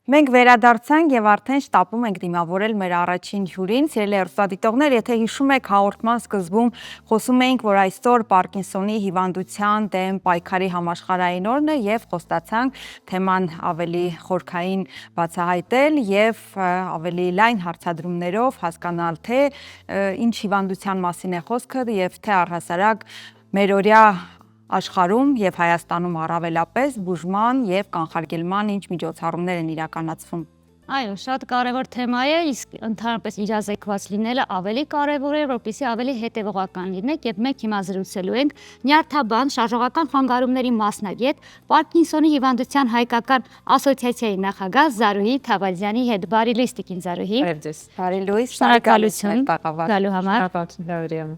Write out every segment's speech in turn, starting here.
Մենք վերադարձանք եւ արդեն շտապում ենք դիմավորել մեր առաջին հյուրին, սիրելի հեռուստադիտողներ, եթե հիշում եք հաղորդման սկզբում խոսում էինք, որ այսօր Պարկինսոնի հիվանդության դեմ պայքարի համաշխարհային օրն է եւ խոստացանք թեման ավելի խորքային բացահայտել եւ ավելի լայն հարցադրումներով հասկանալ թե ինչ հիվանդության մասին է խոսքը եւ թե առհասարակ մերօրյա աշխարհում եւ Հայաստանում առավելապես բուժման եւ կանխարգելման ինչ միջոցառումներ են իրականացվում։ Այո, շատ կարևոր թեմա է, իսկ ընդհանրապես իրազեկված լինելը ավելի կարևոր է, որպեսզի ավելի հետևողական լինեք, եւ մենք հիմա զրուցելու ենք նյարդաբան շարժողական խանգարումների մասնագետ Պարկինսոնի հիվանդության հայկական ասոցիացիայի նախագահ Զարուհի Թավալյանի հետ։ Բարի լույս, տիկին Զարուհի։ Բարի լույս, շնորհակալություն գալու համար։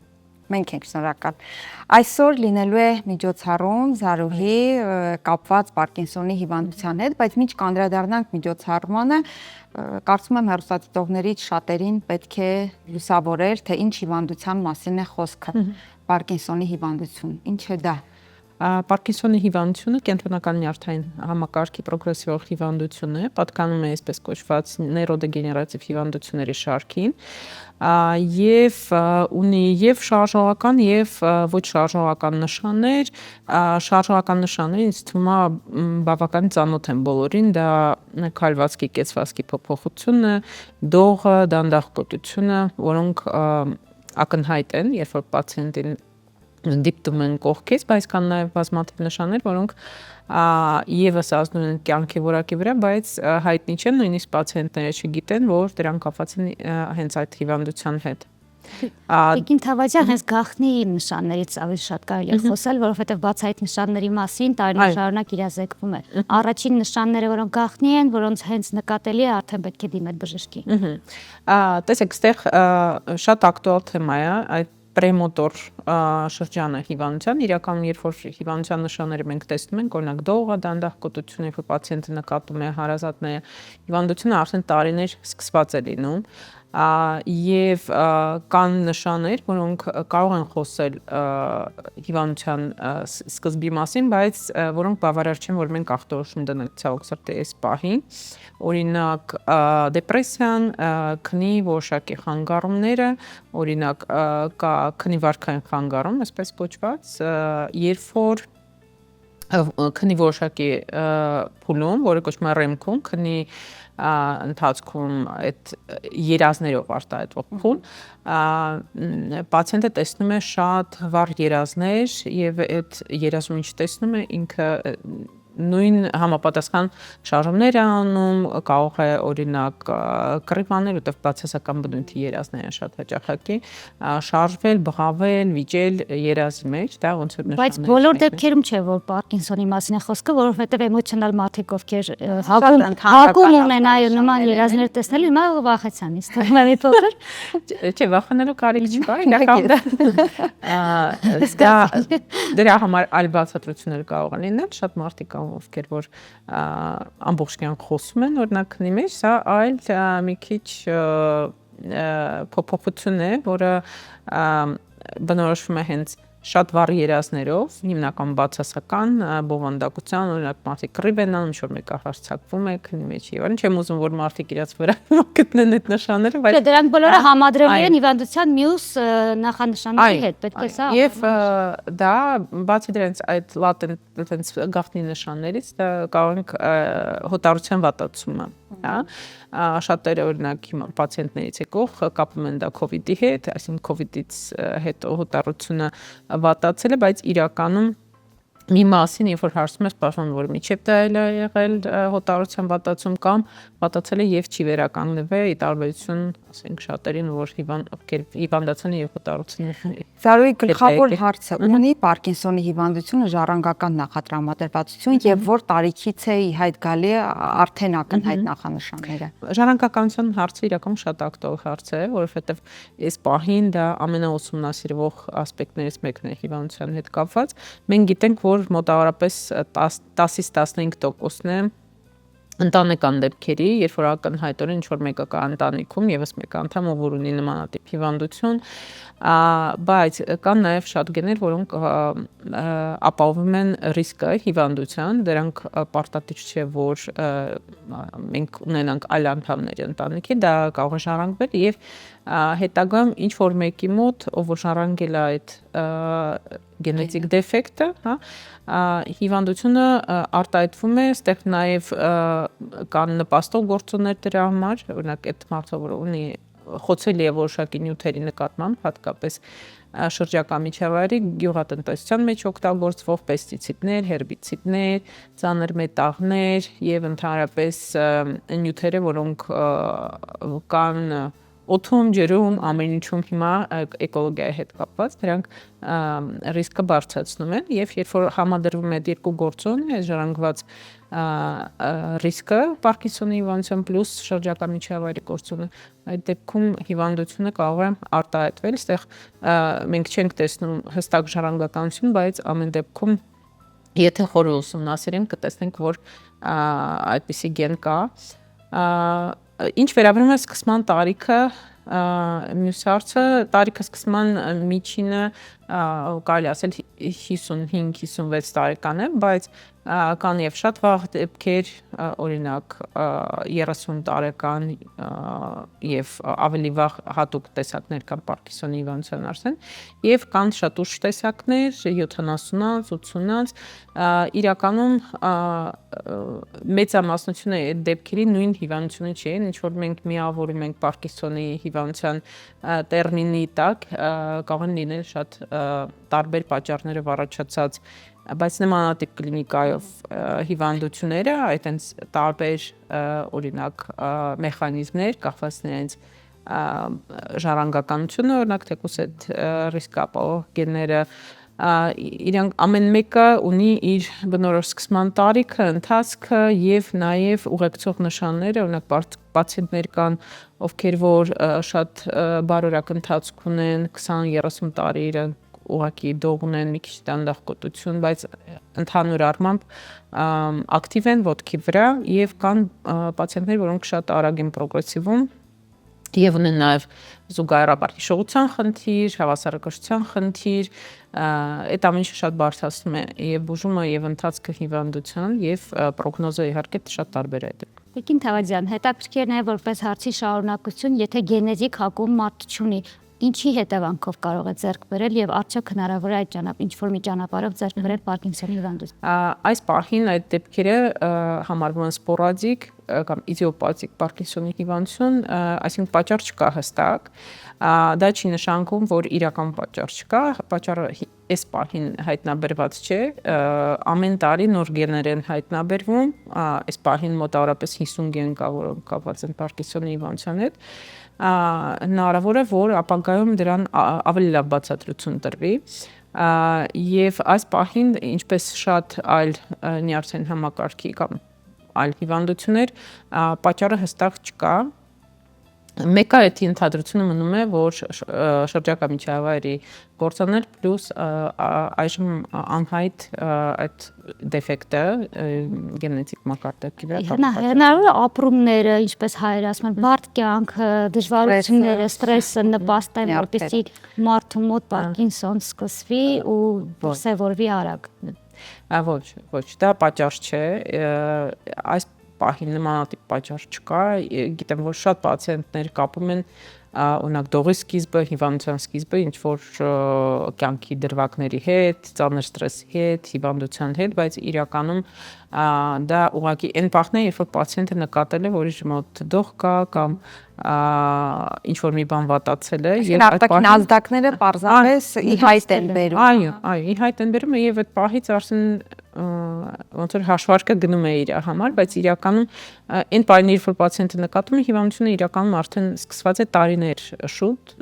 Մենք ենք շնորհակալ։ Այսօր լինելու է միջոցառում Զարուհի կապված Պարկինսոնի հիվանդության հետ, բայց մինչ կանդրադառնանք միջոցառմանը, կարծում եմ հեռուստադիտողներից շատերին պետք է լուսավորել, թե ինչ հիվանդության մասին է խոսքը։ Պարկինսոնի հիվանդություն, ինչ է դա։ Պարկինսոնի հիվանդությունը կենտրոնական նյարդային համակարգի պրոգրեսիվ հիվանդություն է, պատկանում է այսպես կոչված նեյրոդեգեներատիվ հիվանդությունների շարքին եւ ունի եւ շարժողական եւ ոչ շարժողական նշաններ, շարժողական նշանները ինձ թվում է բավական ծանոթ են բոլորին, դա քայլվածքի կեցվածքի փոփոխությունը, դողը, դանդաղ կոծությունը, որոնք ակնհայտ են, երբ որ պացիենտին դիպտում են կողքից, բայց կան նաև բազմաթիվ նշաններ, որոնք եւս ազդում են կյանքի որակի վրա, բայց հայտնի չեն, նույնիսկ պացիենտները չգիտեն, որ դրանք կապված են հենց այդ հիվանդության հետ։ Տիկին Թավալյան, հենց գաղտնի նշաններից ավելի շատ կարելի է խոսել, որովհետև բաց այդ նշանների մասին տարիներ շարունակ իրազեկվում է։ Առաջին նշանները, որոնք գաղտնի են, որոնց հենց նկատելի է, արդեն պետք է դիմել բժշկի։ Տեսեք, այստեղ շատ ակտուալ թեմա է այդ պրեմոտոր շրջանը հիվանդության, իրականում երբ որ հիվանդության նշանները մենք տեսնում ենք, օրինակ դողը, դանդաղ կոծությունը, երբ որ պացիենտը նկատում է հարազատները, հիվանդությունը արդեն տարիներ սկսված է լինում եւ կան նշաններ, որոնք կարող են խոսել հիվանդության սկզբի մասին, բայց որոնք բավարար չեն, որ մենք ախտորոշում դնենք ցավոք սրտի այս պահին, օրինակ դեպրեսիան, քնի որոշակի խանգարումները, օրինակ կա քնի վարքային խանգարում, այսպես կոչված, երբ որ քնի որոշակի փուլում, որը կոչվում է REM-ում, քնի ընթացքում այդ երազներով արտահայտվող փուլ, պացիենտը տեսնում է շատ վառ երազներ եւ այդ երազում ինչ տեսնում է ինքը նույն համապատասխան շարժումներ է անում, կարող է օրինակ կռիվ անել, որտեղ բացասական բնույթի երազներ են շատ հաճախակի, շարժվել, բղավել, վիճել երազի մեջ, դա ոնց որ նշաններ։ Բայց բոլոր դեպքերում չէ, որ Պարկինսոնի մասին է խոսքը, որովհետև էմոցիոնալ մարդիկ, ովքեր հակում ունեն այո նման երազներ տեսնել, հիմա վախեցան, իսկ թվում է մի փոքր։ Չէ, վախենալու կարիք չկա, դրա համար այլ բացատրություններ կարող են լինել, շատ մարդիկ ովքեր որ ամբողջ կյանք խոսում են օրինակ քնի մեջ, սա այլ մի քիչ փոփոխություն է, որը բնորոշվում է հենց շատ վառ երազներով, հիմնական բացասական բովանդակության, օրինակ մարդիկ կռիվ են անում, ինչ-որ մեկը հարձակվում է քնի մեջ եւ այլն, չեմ ուզում որ մարդիկ իրաց վրա գտնեն այդ նշանները, բայց դրանք բոլորը համադրվում են հիվանդության մյուս նախանշանների հետ, պետք է սա։ Եվ դա բացի դրանից այդ լատենտ այդպես գաղտնի նշաններից դա կարող ենք հոտառության վատացումը, հա, շատերը օրինակ հիմա պացիենտներից եկող կապում են դա COVID-ի հետ, այսինքն COVID-ից հետո հոտառությունը վատացել է, բայց իրականում մի մասին, երբ որ հարցում ես, պաշտպանում որ միջև դա էլ է եղել հոտառության վատացում կամ վատացել է եւ չի վերականգնվել, ի տարբերություն, ասենք շատերին, որ հիվանդացան եւ հոտառություն։ Զարուհի գլխավոր հարցը ունի Պարկինսոնի հիվանդությունը ժառանգական նախատրամադրվածություն եւ որ տարիքից է ի հայտ գալի արդեն ակնհայտ նախանշանները։ Ժառանգականության հարցը իրականում շատ ակտուալ հարց է, որովհետեւ այս պահին դա ամենաուսումնասիրվող ասպեկտներից մեկն է հիվանդության հետ կապված։ Մենք գիտենք, որ մոտավորապես 10-ից 15%-ն է ընտանեկան դեպքերի, երբ որ ակնհայտորեն ինչ-որ մեկը կա ընտանիքում, եւս մեկ անդամ, որ ունի նմանատիպ հիվանդություն, բայց կան նաև շատ գեներ, որոնք ապահովում են ռիսկը հիվանդության, դրանք պարտադիր չէ, որ մենք ունենանք այլ անդամների ընտանիքի, դա կարող է ժառանգվել եւ հետագայում ինչ որ մեկի մոտ, ով որ ժառանգել է այդ գենետիկ դեֆեկտը, հա, հիվանդությունը արտահայտվում է, այստեղ նաև կան նպաստող գործոններ դրա համար, օրինակ այդ մարդը, որ ունի խոցելի է որոշակի նյութերի նկատմամբ, հատկապես շրջակա միջավայրի գյուղատնտեսության մեջ օգտագործվող պեստիցիդներ, հերբիցիդներ, ծանր մետաղներ եւ ընդհանրապես նյութերը, որոնք կան օդում, ջրում, ամեն ինչում հիմա էկոլոգիայի հետ կապված, դրանք ռիսկը բարձրացնում են եւ երբ որ համադրվում է երկու գործոնը, ժառանգված ռիսկը Պարկինսոնի հիվանդության պլյուս շրջակա միջավայրի գործոնը, այդ դեպքում հիվանդությունը կարող է արտահայտվել, այստեղ մենք չենք տեսնում հստակ ժառանգականություն, բայց ամեն դեպքում եթե խորը ուսումնասիրենք, կտեսնենք, որ այդպիսի գեն կա։ Ինչ վերաբերում է սկսման տարիքը, մյուս հարցը, տարիքը սկսման միջինը կարելի ասել 55-56 տարեկան է, բայց կան եւ շատ վաղ դեպքեր, օրինակ 30 տարեկան եւ ավելի վաղ հատուկ տեսակներ կան Պարկինսոնի հիվանդության արդեն, եւ կան շատ ուշ տեսակներ 70-ից 80-ից, իրականում մեծամասնությունը այդ դեպքերի նույն հիվանդությունը չէ, ինչ որ մենք միավորում ենք Պարկինսոնի հիվանդության տերմինի տակ, կարող են լինել շատ տարբեր պատճառներով առաջացած, բայց նմանատիպ կլինիկայով հիվանդությունները, այդտենց տարբեր օրինակ մեխանիզմներ կախված նրանց ժառանգականությունը, օրինակ թեկուզ այդ ռիսկ ապահով գենները, իրանք ամեն մեկը ունի իր բնորոշ սկսման տարիքը, ընթացքը եւ նաեւ ուղեկցող նշանները, օրինակ պացիենտներ կան, ովքեր որ շատ բարորակ ընթացք ունեն, 20-30 տարի իրենք ուղղակի դող ունեն, մի քիչ դանդաղկոտություն, բայց ընդհանուր առմամբ ակտիվ են ոտքի վրա եւ կան պացիենտներ, որոնք շատ արագ են պրոգրեսիվում եւ ունեն նաեւ զուգահեռաբար հիշողության խնդիր, հավասարակշռության խնդիր, այդ ամեն ինչը շատ բարձրացնում է եւ բուժումը եւ ընթացքը հիվանդության եւ պրոգնոզը իհարկե շատ տարբեր է այդ։ Տիկին Թավադյան, հետաքրքիր է որպես հարցի շարունակություն, եթե գենետիկ հակում մարդ չունի, ինչի հետևանքով կարող է ձեռք բերել եւ արդյոք հնարավոր է այդ ինչ որ մի ճանապարհով ձեռք բերել Պարկինսոնի հիվանդություն։ Այս պահին այդ դեպքերը համարվում են սպորադիկ կամ իդիոպաթիկ Պարկինսոնի հիվանդություն, այսինքն պատճառ չկա հստակ, դա չի նշանակում, որ իրական պատճառ չկա, պատճառը այս պահին հայտնաբերված չէ, ամեն տարի նոր գեներ են հայտնաբերվում, այս պահին մոտավորապես 50 գեն կա, որոնք կապված են Պարկինսոնի հիվանդության հետ, հնարավոր է, որ ապագայում դրան ավելի լավ բացատրություն տրվի եւ այս պահին ինչպես շատ այլ նյարդային համակարգի կամ այլ հիվանդություններ պատճառը հստակ չկա, մեկը այդ ընդհանրությունը մնում է, որ շրջակա միջավայրի գործոներ պլյուս այժմ անհայտ այդ դեֆեկտը գենետիկ մակարդակի վրա։ Հնարավոր է ապրումները, ինչպես հայերը ասում են, բարդ կյանքը, դժվարությունները, ստրեսը նպաստեն, որպեսզի մարդու մոտ Պարկինսոն սկսվի ու դրսևորվի արագ։ Ոչ, դա պատճառ չէ, այս պահին նմանատիպ պատճառ չկա, գիտեմ, որ շատ պացիենտներ կապում են օրինակ դողի սկիզբը, հիվանդության սկիզբը ինչ որ կյանքի դրվագների հետ, ծանր ստրեսի հետ, հիվանդության հետ, բայց իրականում դա ուղղակի այն պահն է, երբ որ պացիենտը նկատել է, որ իր մոտ դող կա կամ ինչ որ մի բան վատացել է եւ արտաքին ազդակները պարզապես ի հայտ են բերում։ Այո, ի հայտ են բերում եւ այդ պահից արդեն ոնց որ հաշվարկը գնում է իր համար, բայց իրականում այն պահին, երբ որ պացիենտը նկատում է հիվանդությունը, իրականում արդեն սկսված է տարիներ շուտ,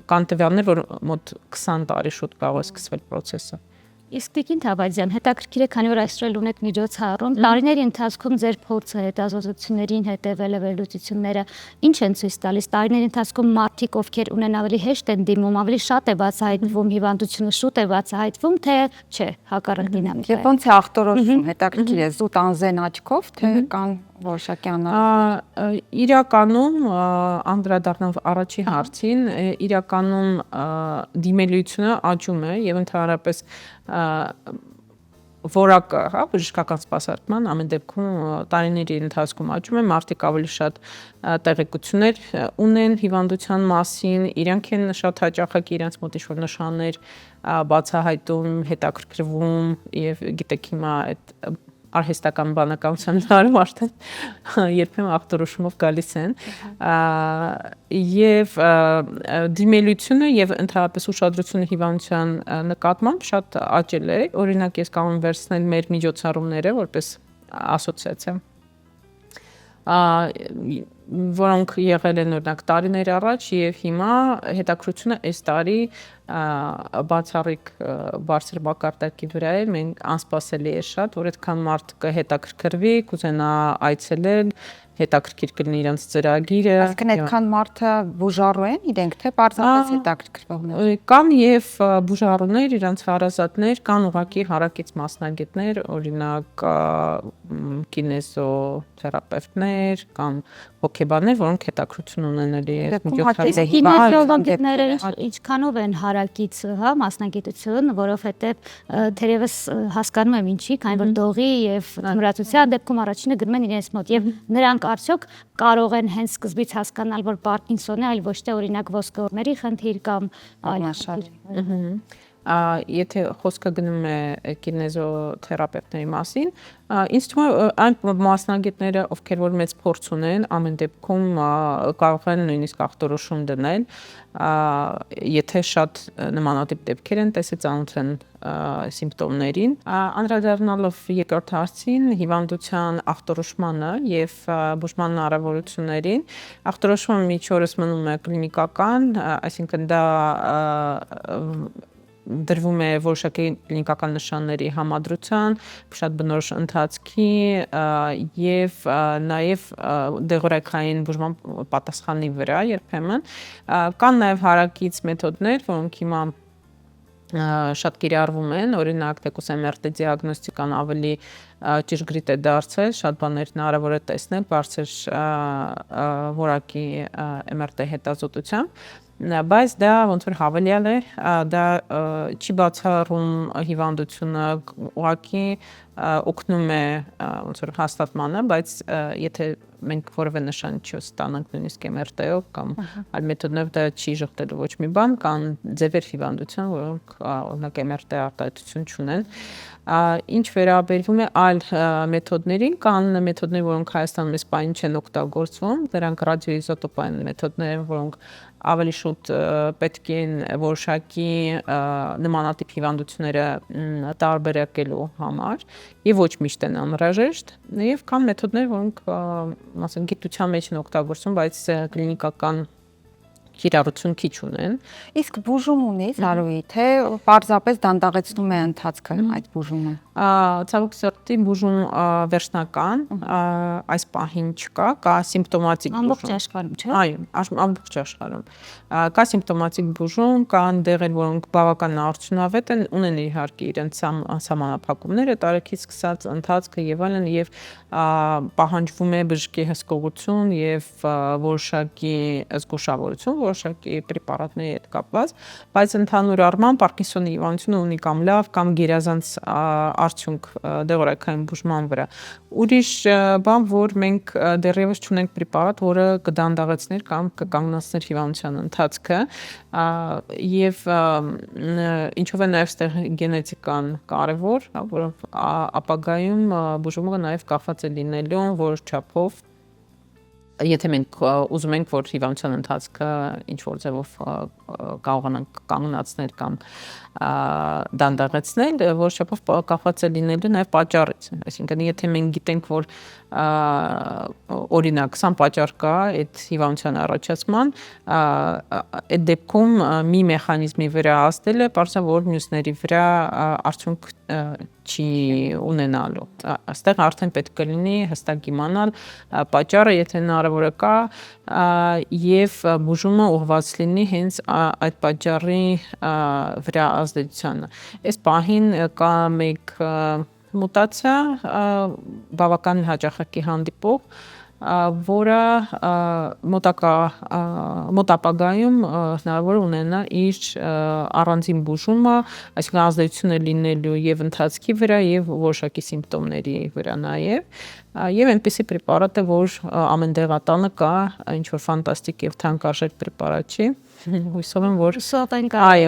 կան տվյալներ, որ մոտ 20 տարի շուտ կարող է սկսվել process-ը։ Իսկ Տիկին Թավադյան, հետաքրքիր է, քանի որ այսօր էլ ունեք միջոցառում, տարիների ընթացքում ձեր փորձը հետազոտություններին հետևել է վերլուծությունները, ինչ են ցույց տալիս տարիների ընթացքում մարդիկ, ովքեր ունեն ավելի հեշտ են դիմում, ավելի շատ է բացահայտվում հիվանդությունը, շուտ է բացահայտվում, թե չէ, հակառակ դինամիկա։ Եվ ոնց է ախտորոշվում, հետաքրքիր է, զուտ անզեն աչքով, թե կան որոշակի անալիզներ։ Իրականում անդրադառնալով առաջի հարցին, իրականում դիմելիությունը աճում է եւ ընդհանրապես որակը, հա, բժշկական սպասարկման ամեն դեպքում տարիների ընթացքում աճում է, մարդիկ ավելի շատ տեղեկություններ ունեն հիվանդության մասին, իրանք են շատ հաճախակի իրենց մոտ ինչ-որ նշաններ բացահայտում, հետաքրքրվում եւ գիտեք հիմա այդ արհեստական բանականության դարում արդեն երբեմն ախտորոշումով գալիս են եւ դիմելությունը եւ ընդհանրապես ուշադրությունը հիվանդության նկատմամբ շատ աճել է, օրինակ ես կարող եմ վերցնել մեր միջոցառումները որպես ասոցիացիա որոնք եղել են օրինակ տարիներ առաջ եւ հիմա հետաքրությունը այս տարի բացառիկ բարձր մակարդակի վրա է, մենք անսպասելի է շատ, որ այդքան մարդ կհետաքրքրվի, կուզենա այցելել, հետաքրքիր կլինի իրենց ծրագիրը։ Այսինքն այդքան մարդը բուժառու են իրենք, թե պարզապես հետաքրքրվողներ։ Կան եւ բուժառուներ, իրենց հարազատներ, կան ուղղակի հարակից մասնագետներ, օրինակ կինեզոթերապևտներ կամ հոգեբաններ, որոնք հետաքրություն ունենալի է միջոցառումները ինչքանով են հարակից, հա, մասնագիտություն, որովհետեւ թերևս հասկանում եմ ինչի, քանի որ դողի եւ թմրացության դեպքում առաջինը գնում են իրենց մոտ եւ նրանք արդյոք կարող են հենց սկզբից հասկանալ, որ Պարկինսոնն է, այլ ոչ թե օրինակ ոսկորների խնդիր կամ այլ։ Եթե խոսքը գնում է կինեզոթերապևտների մասին, ինձ թվում է այն մասնագետները, ովքեր որ մեծ փորձ ունեն, ամեն դեպքում կարող են նույնիսկ ախտորոշում դնել, եթե շատ նմանատիպ դեպքեր են, տեսածանոթ են սիմպտոմներին։ Անդրադառնալով երկրորդ հարցին, հիվանդության ախտորոշմանը եւ բուժման հնարավորություններին, ախտորոշումը միջորս մնում է կլինիկական, այսինքն դա դրվում է որոշակի կլինիկական նշանների համադրության, շատ բնորոշ ընթացքի եւ նաեւ դեղորայքային բուժման պատասխանի վրա երբեմն կան նաեւ հարակից մեթոդներ, որոնք հիմա շատ կիրառվում են, օրինակ թեկուս MRT դիագնոստիկան ավելի ճշգրիտ է դարձել, շատ բաներ հնարավոր է տեսնել բարձր որակի MRT հետազոտությամբ, բայց դա ոնց որ հավելյալ է, դա չի բացառում հիվանդությունը, ուղղակի օգնում է ոնց որ հաստատմանը, բայց եթե մենք որևէ նշան չստանանք նույնիսկ MRT-ով կամ այլ մեթոդներով դա չի ժխտելու ոչ մի բան, կան ձևեր հիվանդության, որոնք օրինակ MRT արտահայտություն չունեն։ Ինչ վերաբերվում է այլ մեթոդներին, կան մեթոդներ, որոնք Հայաստանում իսպայն չեն օգտագործվում, դրանք ռադիոիզոտոպային մեթոդներ են, որոնք ավելի շուտ պետք են որոշակի նմանատիպ հիվանդությունները տարբերակելու համար եւ ոչ միշտ են անհրաժեշտ եւ կան մեթոդներ, որոնք ասենք գիտության մեջ են օգտագործվում, բայց կլինիկական կիրառություն քիչ ունեն։ Իսկ բուժում ունի Սարոյի, թե պարզապես դանդաղեցնում է ընթացքը այդ բուժումը։ Ցավոք սրտի բուժում վերջնական այս պահին չկա, կա սիմպտոմատիկ բուժում։ Ամբողջ աշխարհում, չէ՞։ Այո, ամբողջ աշխարհում։ Կա սիմպտոմատիկ բուժում, կան դեղեր, որոնք բավական արդյունավետ են, ունեն իհարկե իրենց սահմանափակումները, տարեքից սկսած ընթացքը եւ այլն, եւ պահանջվում է բժշկի հսկողություն եւ որոշակի զգուշավորություն, որոշակի պրեպարատների հետ կապված, բայց ընդհանուր առմամբ Պարկինսոնի հիվանդությունը ունի կամ լավ, կամ գերազանց արդյունք դեղորայքային բուժման վրա։ Ուրիշ բան, որ մենք դեռևս չունենք պրեպարատ, որը կդանդաղեցներ կամ կկանգնեցներ հիվանդության ընթացքը, եւ ինչով է նաեւ ստեղ գենետիկան կարեւոր, որով ապագայում բուժումը նաեւ կախված է լինելու որոշ չափով եթե մենք ուզում ենք, որ հիվանդության ընթացքը ինչ-որ ձևով կարողանանք կանգնացնել կամ դանդաղեցնել, որոշակի կախված է լինելու նաև պատճառից։ Այսինքն, եթե մենք գիտենք, որ օրինակ սան պատճառ կա այդ հիվանդության առաջացման, այդ դեպքում մի մեխանիզմի վրա ազդելը պարզա որ մյուսների վրա արդյունք չի ունենալու։ Այստեղ արդեն պետք է լինի հստակ իմանալ պատճառը, եթե հնարավոր է կա, եւ բուժումը ուղղված լինի հենց այդ պատճառի վրա ազդեցությանը։ Այս պահին կա մեկ մուտացիա բավական հաճախակի հանդիպող, որը մոտ ապագայում հնարավոր ունենա իր առանձին բուժումը, այսինքն ազդեցությունը լինելու եւ ընթացքի վրա եւ որոշակի սիմպտոմների վրա եւ այնպիսի պրեպարատ է, որ ամեն դեղատանը կա, ինչ որ ֆանտաստիկ եւ թանկարժեք պրեպարատ չի։ Հույսով եմ, որ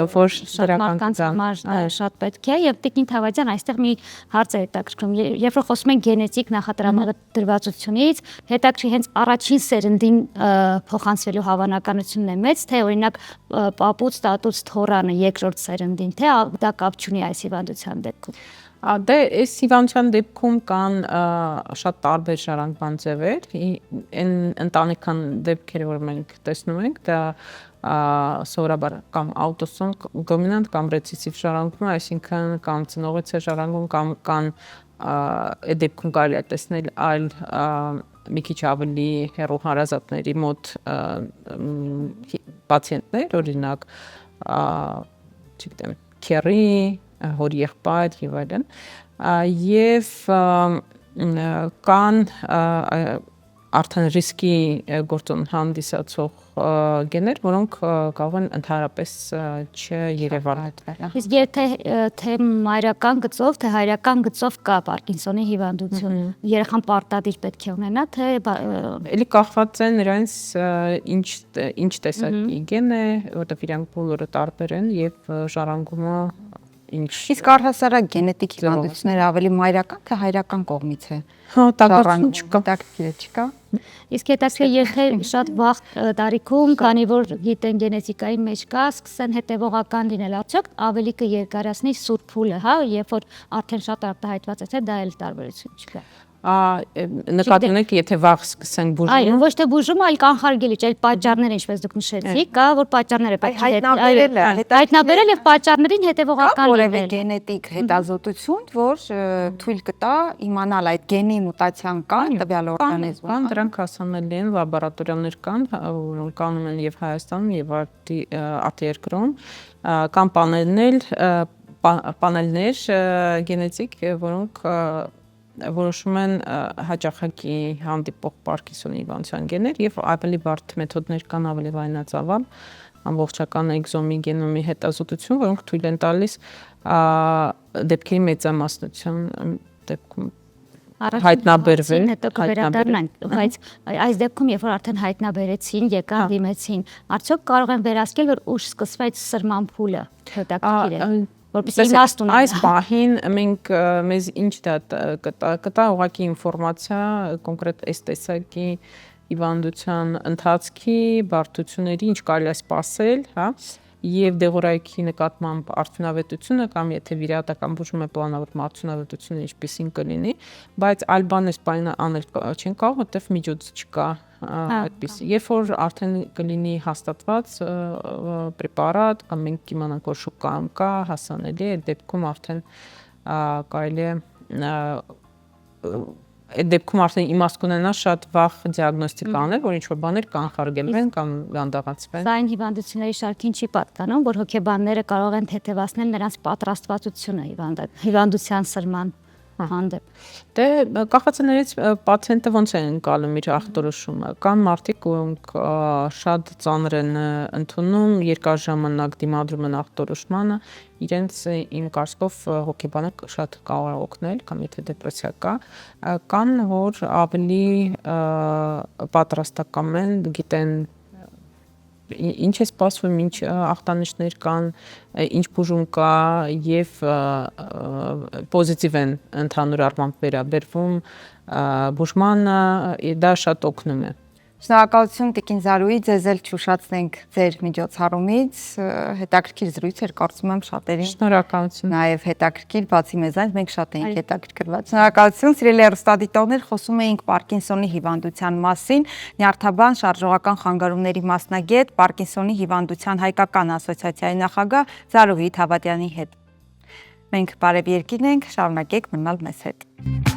որ մարդկանց համար շատ պետք է եւ Տիկին Թավադյան այստեղ մի հարց է հետաքրքրում, երբ որ խոսում ենք գենետիկ նախատրամադրվածությունից, հետաքրքրի հենց առաջին սերնդին փոխանցվելու հավանականությունն է մեծ, թե օրինակ պապուց, տատուց, թորանը երկրորդ սերնդին, թե դա կապ չունի այս հիվանդության դեպքում։ Դե այս հիվանդության դեպքում կան շատ տարբեր ժառանգման ձևեր, այն ընտանեկան դեպքերը, որ մենք տեսնում ենք, դա սովորաբար կամ աուտոսոմ դոմինանտ կամ ռեցեսիվ ժառանգում է, այսինքն կամ ծնողից է ժառանգում կամ այդ դեպքում կարելի է տեսնել այլ մի քիչ ավելի հեռու հարազատների մոտ պացիենտներ, օրինակ, չգիտեմ, քերի, հոր եղբայր եւ այլն, եւ կան արդեն ռիսկի գործոն հանդիսացող գեներ, որոնք կարող են ընդհանրապես չերևակայել։ Իսկ եթե թե մայրական գծով, թե հայրական գծով կա Պարկինսոնի հիվանդություն, երեխան պարտադիր պետք է ունենա, թե էլի կախված է նրանց ինչ տեսակի գեն է, որտեղ իրանք բոլորը տարբեր են եւ ժառանգումը Իսկ առհասարակ գենետիկ հիվանդությունները ավելի մայրական թե հայրական կողմից է։ Տակառություն չկա։ Իսկ հետաքրքիր եթե շատ վաղ տարիքում, քանի որ գիտեն գենետիկայի մեջ կա, սկսեն հետևողական լինել, արդյոք ավելի կերկարացնի սուրբ փուլը, հա, երբ որ արդեն շատ արտահայտված է, թե դա էլ տարբերություն չկա։ Նկատի ունեք, եթե վաղ սկսենք բուժումը։ Այո, ոչ թե բուժումը, այլ կանխարգելիչ, այլ պատճառները, ինչպես դուք նշեցիք, կա որ պատճառները պետք է հայտնաբերել եւ պատճառներին հետևողական որևէ գենետիկ հետազոտություն, որ թույլ կտա իմանալ այդ գենի մուտացիան կան տվյալ օրգանիզմում։ Կան, դրանք հասանելի են, լաբորատորիաներ կան, որոնք կանում են եւ Հայաստանում եւ արտերկրում, կան պանելներ գենետիկ, որոնք որոշում են հաճախակի հանդիպող Պարկինսոնի հիվանդության գեներ եւ ավելի բարդ մեթոդներ կան, ավելի լայնածավալ ամբողջական էկզոմի գենոմի հետազոտություն, որոնք թույլ են տալիս դեպքերի մեծամասնության դեպքում հայտնաբերվել, հետո կվերադառնանք, բայց այս դեպքում երբ որ արդեն հայտնաբերեցին, եկան դիմեցին, արդյոք կարող են վերահսկել, որ ուշ սկսվեց սրման փուլը, հետաքրքիր է։ Որպեսզի իմաստ ունենա։ Այս պահին մենք մեզ ինչ կտա ուղղակի ինֆորմացիա կոնկրետ այս տեսակի հիվանդության ընթացքի բարդությունների, ինչ կարելի է սպասել, հա, եւ դեղորայքի նկատմամբ արդյունավետությունը կամ եթե վիրահատական բուժում է պլանավորվում արդյունավետությունը ինչպեսին կլինի, բայց այլ բաներ սպայնը անել չեն կարող, որտեվ միջոց չկա այդպես։ Երբ որ արդեն կլինի հաստատված պրեպարատ կամ մենք կիմանանք որ շուկայում կա, հասանելի է, այդ դեպքում արդեն կարելի է այդ դեպքում արդեն իմաստ կունենա շատ վաղ դիագնոստիկ անել, որ ինչ-որ բաներ կանխարգելվեն կամ գանդաղացվեն։ Սա այն հիվանդությունների շարքին չի պատկանում, որ հոգեբանները կարող են թեթևացնել նրանց պատրաստվածությունը հիվանդության սրման հանդեպ։ Դե կախված է նրանից պացիենտը ոնց է ընկալում իր ախտորոշումը։ Կան մարդիկ, որոնք շատ ծանր են ընդունում, երկար ժամանակ դիմադրում են ախտորոշմանը, իրենց իմ կարծիքով հոգեբանը շատ կարող է օգնել, կամ եթե դեպրեսիա կա, կան որ ավելի պատրաստական են, գիտեն ինչ է սպասվում, ինչ ախտանիշներ կան, ինչ բուժում կա եւ պոզիտիվ են ընդհանուր առմամբ վերաբերվում բուժմանը, դա շատ օգնում է։ Շնորհակալություն Տիկին Զարուհի, ձեզ էլ չուշացնենք ձեր միջոցառումից, հետաքրքիր զրույց էր, կարծում եմ շատերին։ Շնորհակալություն։ Նաև հետաքրքիր, բացի մեզանից մենք շատ էինք հետաքրքրված։ Շնորհակալություն, սիրելի հեռուստադիտողներ, խոսում էինք Պարկինսոնի հիվանդության մասին, նյարդաբան շարժողական խանգարումների մասնագետ, Պարկինսոնի հիվանդության հայկական ասոցիացիայի նախագահ Զարուհի Թավադյանի հետ։ Մենք բարև երկիրն ենք, շարունակեք մնալ մեզ հետ։